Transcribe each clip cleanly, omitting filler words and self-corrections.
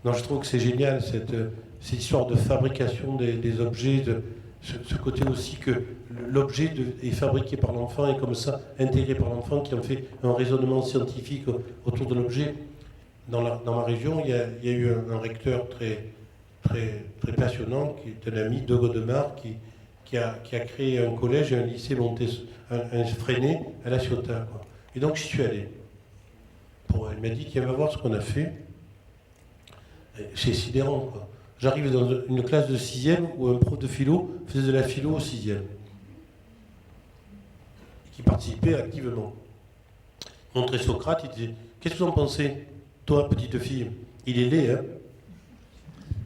Non, je trouve que c'est génial, cette histoire de fabrication des objets, ce côté aussi que l'objet est fabriqué par l'enfant et comme ça, intégré par l'enfant, qui en fait un raisonnement scientifique autour de l'objet. Dans ma région, il y a eu un recteur très passionnant, qui est un ami de Godemar, qui a créé un collège et un lycée un Freinet à La Ciotat, quoi. Et donc j'y suis allé. Elle m'a dit qu'il va voir ce qu'on a fait. C'est sidérant, quoi. J'arrive dans une classe de 6e où un prof de philo faisait de la philo au 6e. Et qui participait activement. Il montrait Socrate, il disait « Qu'est-ce que vous en pensez, toi, petite fille ?» Il est laid, hein?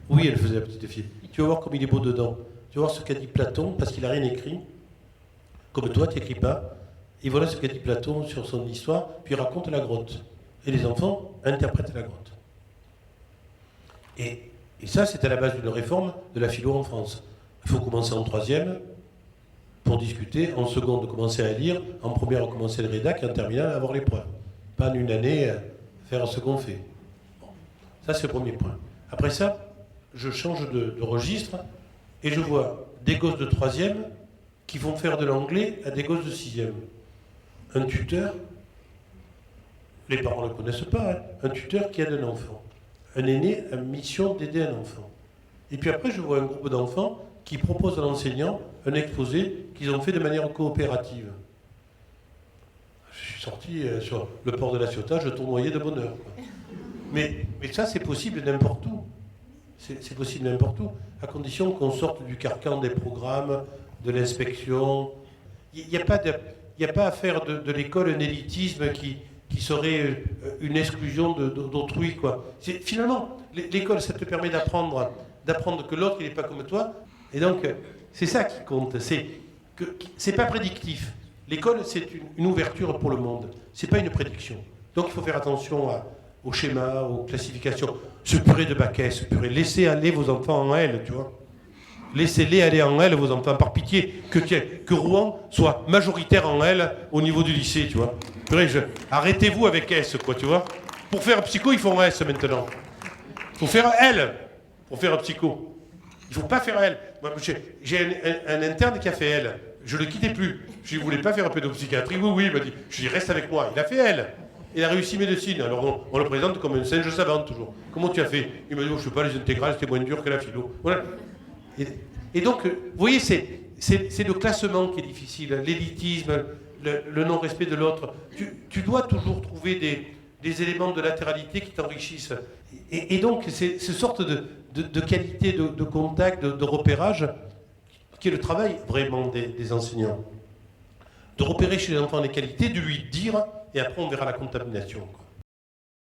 Oui, elle faisait la petite fille. Tu vas voir comme il est beau dedans. Tu vas voir ce qu'a dit Platon, parce qu'il n'a rien écrit. Comme toi, tu n'écris pas. Et voilà ce qu'a dit Platon sur son histoire, puis il raconte la grotte. Et les enfants interprètent la grotte. Et ça, c'est à la base d'une réforme de la philo en France. Il faut commencer en 3e pour discuter, en seconde commencer à lire, en première commencer le rédac, et en terminale avoir l'épreuve. Pas en une année faire ce qu'on fait. Bon. Ça, c'est le premier point. Après ça, je change de registre et je vois des gosses de 3e qui vont faire de l'anglais à des gosses de 6e. Un tuteur, les parents ne le connaissent pas, hein, un tuteur qui aide un enfant. Un aîné a mission d'aider un enfant. Et puis après, je vois un groupe d'enfants qui proposent à l'enseignant un exposé qu'ils ont fait de manière coopérative. Je suis sorti sur le port de La Ciotat, je tournoyais de bonheur, quoi. Mais ça, c'est possible n'importe où. C'est possible n'importe où, à condition qu'on sorte du carcan des programmes, de l'inspection. Il n'y a pas à faire de l'école un élitisme qui serait une exclusion d'autrui, quoi. Finalement, l'école, ça te permet d'apprendre que l'autre, il n'est pas comme toi. Et donc, c'est ça qui compte. C'est pas prédictif. L'école, c'est une ouverture pour le monde. C'est pas une prédiction. Donc, il faut faire attention aux schémas, aux classifications. Ce purée de bac S, laissez aller vos enfants en L, tu vois. Laissez-les aller en L, vos enfants, par pitié, que Rouen soit majoritaire en L au niveau du lycée, tu vois. Arrêtez-vous avec S, quoi, tu vois. Pour faire psycho, ils font S maintenant. Il faut faire L pour faire psycho. Il ne faut pas faire L. Moi, j'ai un interne qui a fait L. Je ne le quittais plus. Je ne voulais pas faire un pédopsychiatrie. Oui, il m'a dit. Je lui ai dit, reste avec moi. Il a fait L. Il a réussi médecine. Alors on le présente comme un singe savant toujours. Comment tu as fait? Il m'a dit, je ne sais pas, les intégrales, c'était moins dur que la philo. Voilà. Et donc, vous voyez, c'est le classement qui est difficile, l'élitisme, le non-respect de l'autre. Tu dois toujours trouver des éléments de latéralité qui t'enrichissent. Et donc, c'est ce sorte de qualité de contact, de repérage, qui est le travail vraiment des enseignants. De repérer chez l'enfant les qualités, de lui dire, et après on verra la contamination, quoi.